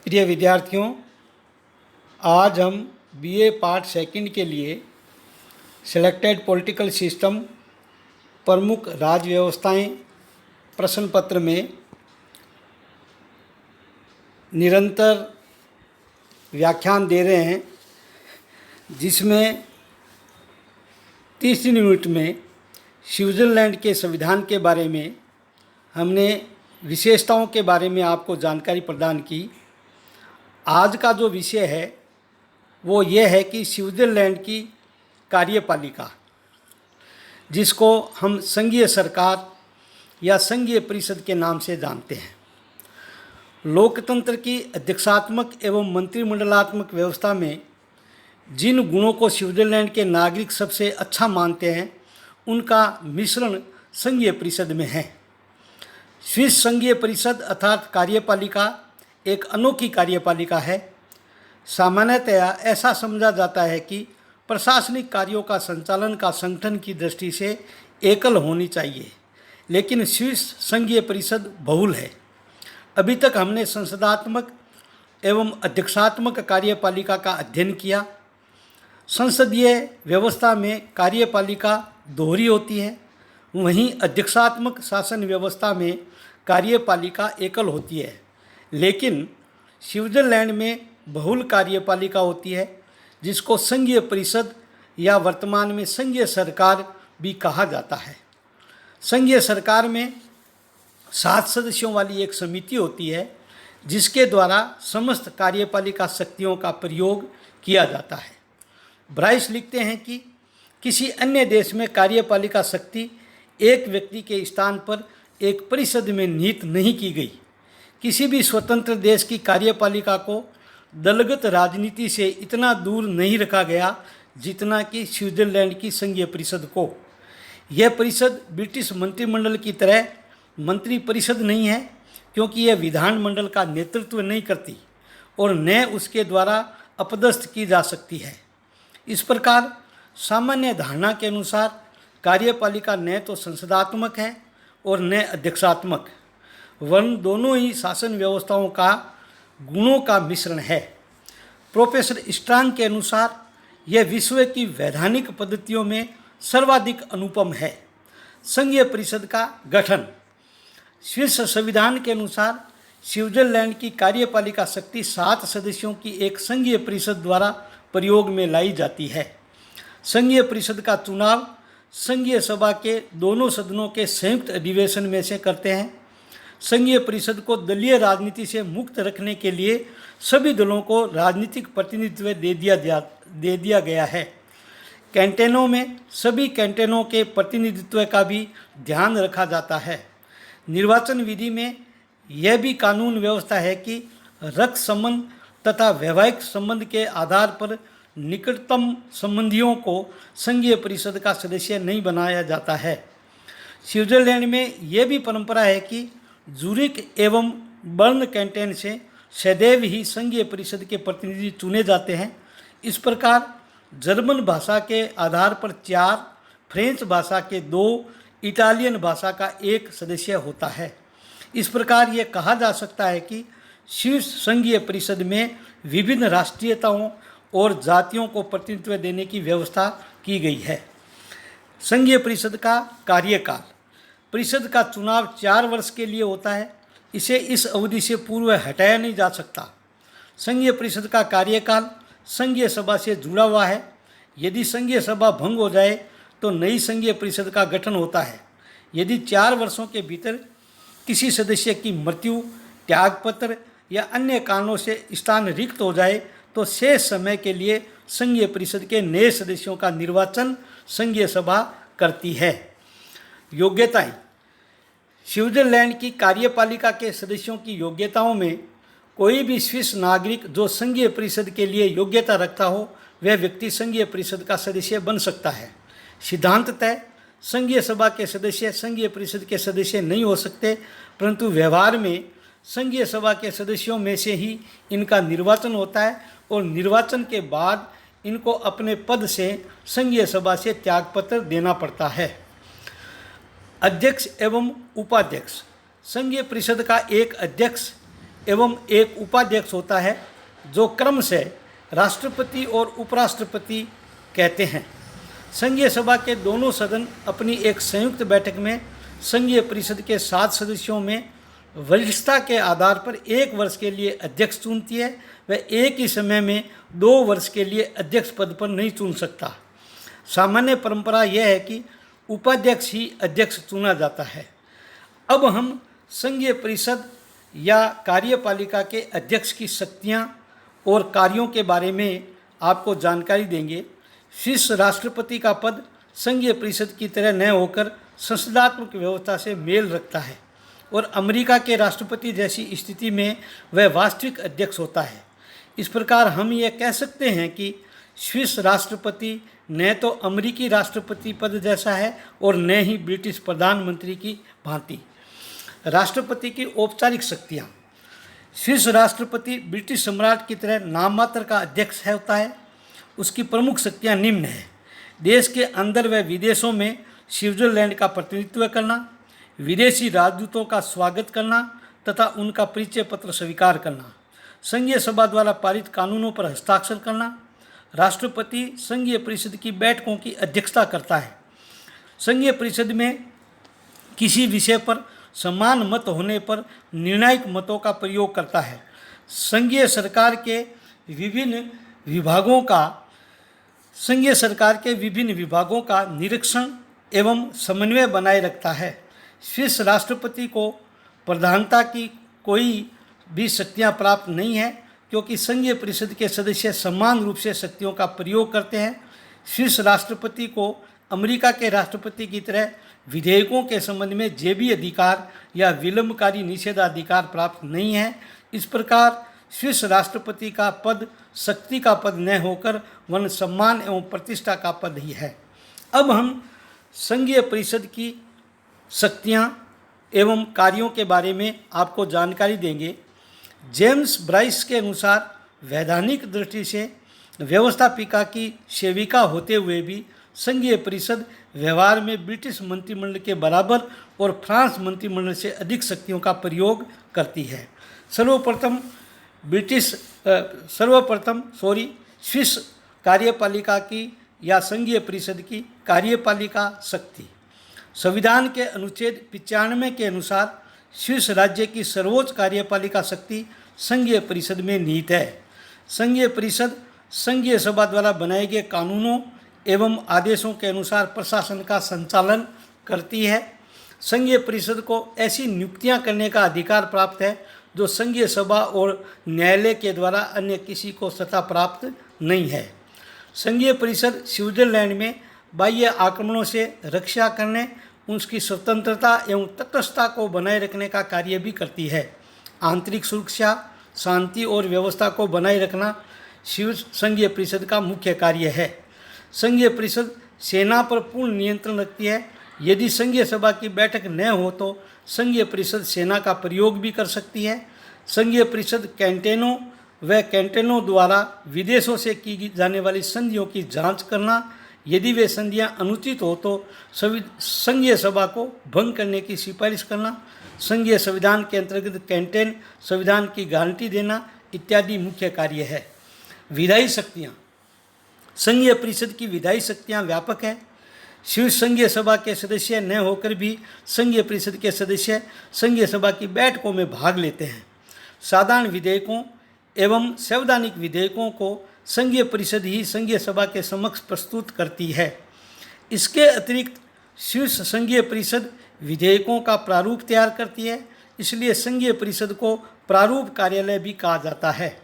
प्रिय विद्यार्थियों, आज हम बीए पार्ट सेकंड के लिए सिलेक्टेड पॉलिटिकल सिस्टम प्रमुख राज्य व्यवस्थाएं प्रश्न पत्र में निरंतर व्याख्यान दे रहे हैं, जिसमें 30 यूनिट में स्विट्ज़रलैंड के संविधान के बारे में हमने विशेषताओं के बारे में आपको जानकारी प्रदान की। आज का जो विषय है वो ये है कि स्विट्ज़रलैंड की कार्यपालिका, जिसको हम संघीय सरकार या संघीय परिषद के नाम से जानते हैं, लोकतंत्र की अध्यक्षात्मक एवं मंत्रिमंडलात्मक व्यवस्था में जिन गुणों को स्विट्ज़रलैंड के नागरिक सबसे अच्छा मानते हैं, उनका मिश्रण संघीय परिषद में है। स्विस संघीय परिषद अर्थात कार्यपालिका एक अनोखी कार्यपालिका है। सामान्यतया ऐसा समझा जाता है कि प्रशासनिक कार्यों का संचालन का संगठन की दृष्टि से एकल होनी चाहिए, लेकिन स्विस संघीय परिषद बहुल है। अभी तक हमने संसदात्मक एवं अध्यक्षात्मक कार्यपालिका का अध्ययन किया। संसदीय व्यवस्था में कार्यपालिका दोहरी होती है, वहीं अध्यक्षात्मक शासन व्यवस्था में कार्यपालिका एकल होती है, लेकिन स्विट्ज़रलैंड में बहुल कार्यपालिका होती है, जिसको संघीय परिषद या वर्तमान में संघीय सरकार भी कहा जाता है। संघीय सरकार में 7 सदस्यों वाली एक समिति होती है, जिसके द्वारा समस्त कार्यपालिका शक्तियों का प्रयोग किया जाता है। ब्राइस लिखते हैं कि किसी अन्य देश में कार्यपालिका शक्ति एक व्यक्ति के स्थान पर एक परिषद में निहित नहीं की गई। किसी भी स्वतंत्र देश की कार्यपालिका को दलगत राजनीति से इतना दूर नहीं रखा गया जितना कि स्विट्ज़रलैंड की संघीय परिषद को। यह परिषद ब्रिटिश मंत्रिमंडल की तरह मंत्री परिषद नहीं है, क्योंकि यह विधानमंडल का नेतृत्व नहीं करती और न उसके द्वारा अपदस्थ की जा सकती है। इस प्रकार सामान्य धारणा के अनुसार कार्यपालिका न तो संसदात्मक है और न अध्यक्षात्मक, वरन दोनों ही शासन व्यवस्थाओं का गुणों का मिश्रण है। प्रोफेसर स्ट्रांग के अनुसार यह विश्व की वैधानिक पद्धतियों में सर्वाधिक अनुपम है। संघीय परिषद का गठन। स्विस संविधान के अनुसार स्विट्ज़रलैंड की कार्यपालिका शक्ति 7 सदस्यों की एक संघीय परिषद द्वारा प्रयोग में लाई जाती है। संघीय परिषद का चुनाव संघीय सभा के दोनों सदनों के संयुक्त अधिवेशन में से करते हैं। संघीय परिषद को दलीय राजनीति से मुक्त रखने के लिए सभी दलों को राजनीतिक प्रतिनिधित्व दे दिया गया है। कैंटोनों में सभी कैंटोनों के प्रतिनिधित्व का भी ध्यान रखा जाता है। निर्वाचन विधि में यह भी कानून व्यवस्था है कि रक्त संबंध तथा वैवाहिक संबंध के आधार पर निकटतम संबंधियों को संघीय परिषद का सदस्य नहीं बनाया जाता है। स्विट्ज़रलैंड में यह भी परंपरा है कि जूरिक एवं बर्न कैंटन से सदैव ही संघीय परिषद के प्रतिनिधि चुने जाते हैं। इस प्रकार जर्मन भाषा के आधार पर 4, फ्रेंच भाषा के 2, इटालियन भाषा का 1 सदस्य होता है। इस प्रकार यह कहा जा सकता है कि स्विस संघीय परिषद में विभिन्न राष्ट्रीयताओं और जातियों को प्रतिनिधित्व देने की व्यवस्था की गई है। संघीय परिषद का कार्यकाल। परिषद का चुनाव 4 वर्ष के लिए होता है। इसे इस अवधि से पूर्व हटाया नहीं जा सकता। संघीय परिषद का कार्यकाल संघीय सभा से जुड़ा हुआ है। यदि संघीय सभा भंग हो जाए तो नई संघीय परिषद का गठन होता है। यदि 4 वर्षों के भीतर किसी सदस्य की मृत्यु, त्यागपत्र या अन्य कारणों से स्थान रिक्त हो जाए तो शेष समय के लिए संघीय परिषद के नए सदस्यों का निर्वाचन संघीय सभा करती है। योग्यताएं। स्विट्ज़रलैंड की कार्यपालिका के सदस्यों की योग्यताओं में कोई भी स्विस नागरिक जो संघीय परिषद के लिए योग्यता रखता हो, वह व्यक्ति संघीय परिषद का सदस्य बन सकता है। सिद्धांततः संघीय सभा के सदस्य संघीय परिषद के सदस्य नहीं हो सकते, परंतु व्यवहार में संघीय सभा के सदस्यों में से ही इनका निर्वाचन होता है और निर्वाचन के बाद इनको अपने पद से संघीय सभा से त्यागपत्र देना पड़ता है। अध्यक्ष एवं उपाध्यक्ष। संघीय परिषद का एक अध्यक्ष एवं एक उपाध्यक्ष होता है, जो क्रम से राष्ट्रपति और उपराष्ट्रपति कहते हैं। संघीय सभा के दोनों सदन अपनी एक संयुक्त बैठक में संघीय परिषद के 7 सदस्यों में वरिष्ठता के आधार पर 1 वर्ष के लिए अध्यक्ष चुनती है। वह एक ही समय में 2 वर्ष के लिए अध्यक्ष पद पर नहीं चुन सकता। सामान्य परंपरा यह है कि उपाध्यक्ष ही अध्यक्ष चुना जाता है। अब हम संघीय परिषद या कार्यपालिका के अध्यक्ष की शक्तियां और कार्यों के बारे में आपको जानकारी देंगे। स्विस राष्ट्रपति का पद संघीय परिषद की तरह न होकर संसदात्मक व्यवस्था से मेल रखता है और अमेरिका के राष्ट्रपति जैसी स्थिति में वह वास्तविक अध्यक्ष होता है। इस प्रकार हम ये कह सकते हैं कि स्विस राष्ट्रपति न तो अमेरिकी राष्ट्रपति पद जैसा है और न ही ब्रिटिश प्रधानमंत्री की भांति। राष्ट्रपति की औपचारिक शक्तियाँ। स्विस राष्ट्रपति ब्रिटिश सम्राट की तरह नाम मात्र का अध्यक्ष होता है। उसकी प्रमुख शक्तियाँ निम्न हैं: देश के अंदर व विदेशों में स्विट्जरलैंड का प्रतिनिधित्व करना, विदेशी राजदूतों का स्वागत करना तथा उनका परिचय पत्र स्वीकार करना, संघीय सभा द्वारा पारित कानूनों पर हस्ताक्षर करना। राष्ट्रपति संघीय परिषद की बैठकों की अध्यक्षता करता है। संघीय परिषद में किसी विषय पर समान मत होने पर निर्णायक मतों का प्रयोग करता है। संघीय सरकार के विभिन्न विभागों का निरीक्षण एवं समन्वय बनाए रखता है। स्विस राष्ट्रपति को प्रधानता की कोई भी शक्तियां प्राप्त नहीं है, क्योंकि संघीय परिषद के सदस्य समान रूप से शक्तियों का प्रयोग करते हैं। स्विस राष्ट्रपति को अमेरिका के राष्ट्रपति की तरह विधेयकों के संबंध में जेबी अधिकार या विलंबकारी निषेधाधिकार प्राप्त नहीं है। इस प्रकार स्विस राष्ट्रपति का पद शक्ति का पद न होकर वन सम्मान एवं प्रतिष्ठा का पद ही है। अब हम संघीय परिषद की शक्तियाँ एवं कार्यों के बारे में आपको जानकारी देंगे। जेम्स ब्राइस के अनुसार वैधानिक दृष्टि से व्यवस्थापिका की सेविका होते हुए भी संघीय परिषद व्यवहार में ब्रिटिश मंत्रिमंडल के बराबर और फ्रांस मंत्रिमंडल से अधिक शक्तियों का प्रयोग करती है। स्विस कार्यपालिका की या संघीय परिषद की कार्यपालिका शक्ति। संविधान के अनुच्छेद 95 के अनुसार स्विस राज्य की सर्वोच्च कार्यपालिका शक्ति संघीय परिषद में निहित है। संघीय परिषद संघीय सभा द्वारा बनाए गए कानूनों एवं आदेशों के अनुसार प्रशासन का संचालन करती है। संघीय परिषद को ऐसी नियुक्तियां करने का अधिकार प्राप्त है जो संघीय सभा और न्यायालय के द्वारा अन्य किसी को स्वतः प्राप्त नहीं है। संघीय परिषद स्विट्जरलैंड में बाह्य आक्रमणों से रक्षा करने, उसकी स्वतंत्रता एवं तटस्थता को बनाए रखने का कार्य भी करती है। आंतरिक सुरक्षा, शांति और व्यवस्था को बनाए रखना संघीय परिषद का मुख्य कार्य है। संघीय परिषद सेना पर पूर्ण नियंत्रण रखती है। यदि संघीय सभा की बैठक न हो तो संघीय परिषद सेना का प्रयोग भी कर सकती है। संघीय परिषद कैंटेनों द्वारा विदेशों से की जाने वाली संधियों की जांच करना, यदि वे संधियां अनुचित हो तो संघीय सभा को भंग करने की सिफारिश करना, संघीय संविधान के अंतर्गत कैंटेन संविधान की गारंटी देना इत्यादि मुख्य कार्य है। विधायी शक्तियाँ। संघीय परिषद की विधायी शक्तियाँ व्यापक है। स्विस संघीय सभा के सदस्य न होकर भी संघीय परिषद के सदस्य संघीय सभा की बैठकों में भाग लेते हैं। साधारण विधेयकों एवं संवैधानिक विधेयकों को संघीय परिषद ही संघीय सभा के समक्ष प्रस्तुत करती है। इसके अतिरिक्त स्विस संघीय परिषद विधेयकों का प्रारूप तैयार करती है, इसलिए संघीय परिषद को प्रारूप कार्यालय भी कहा जाता है।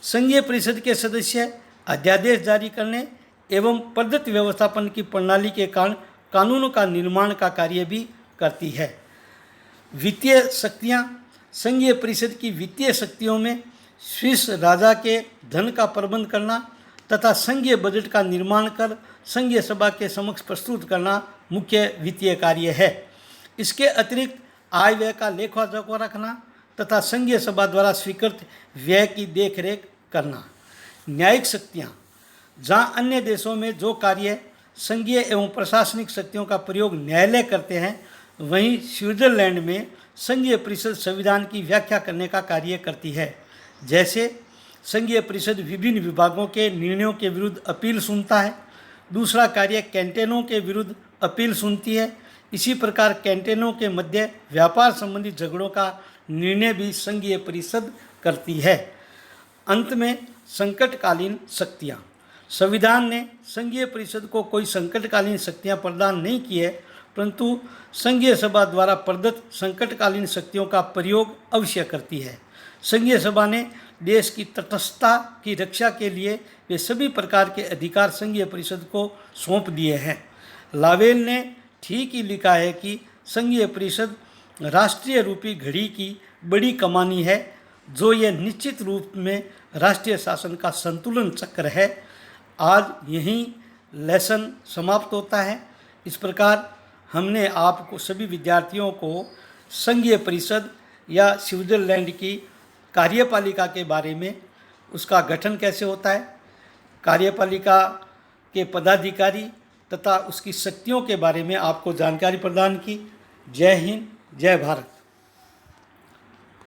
संघीय परिषद के सदस्य अध्यादेश जारी करने एवं पद्धति व्यवस्थापन की प्रणाली के कारण कानूनों का निर्माण का कार्य भी करती है। वित्तीय शक्तियाँ। संघीय परिषद की वित्तीय शक्तियों में स्विस राजा के धन का प्रबंध करना तथा संघीय बजट का निर्माण कर संघीय सभा के समक्ष प्रस्तुत करना मुख्य वित्तीय कार्य है। इसके अतिरिक्त आय व्यय का लेखा जोखा रखना तथा संघीय सभा द्वारा स्वीकृत व्यय की देखरेख करना। न्यायिक शक्तियाँ। जहाँ अन्य देशों में जो कार्य संघीय एवं प्रशासनिक शक्तियों का प्रयोग न्यायालय करते हैं, वहीं स्विट्जरलैंड में संघीय परिषद संविधान की व्याख्या करने का कार्य करती है। जैसे संघीय परिषद विभिन्न विभागों के निर्णयों के विरुद्ध अपील सुनता है। दूसरा कार्य कैंटेनों के विरुद्ध अपील सुनती है। इसी प्रकार कैंटेनों के मध्य व्यापार संबंधी झगड़ों का निर्णय भी संघीय परिषद करती है। अंत में संकटकालीन शक्तियाँ। संविधान ने संघीय परिषद को कोई संकटकालीन शक्तियाँ प्रदान नहीं की है, परंतु संघीय सभा द्वारा प्रदत्त संकटकालीन शक्तियों का प्रयोग अवश्य करती है। संघीय सभा ने देश की तटस्थता की रक्षा के लिए वे सभी प्रकार के अधिकार संघीय परिषद को सौंप दिए हैं। लावेल ने ठीक ही लिखा है कि संघीय परिषद राष्ट्रीय रूपी घड़ी की बड़ी कमानी है, जो यह निश्चित रूप में राष्ट्रीय शासन का संतुलन चक्र है। आज यहीं लेसन समाप्त होता है। इस प्रकार हमने आपको सभी विद्यार्थियों को संघीय परिषद या स्विट्जरलैंड की कार्यपालिका के बारे में, उसका गठन कैसे होता है, कार्यपालिका के पदाधिकारी तथा उसकी शक्तियों के बारे में आपको जानकारी प्रदान की। जय हिंद, जय भारत।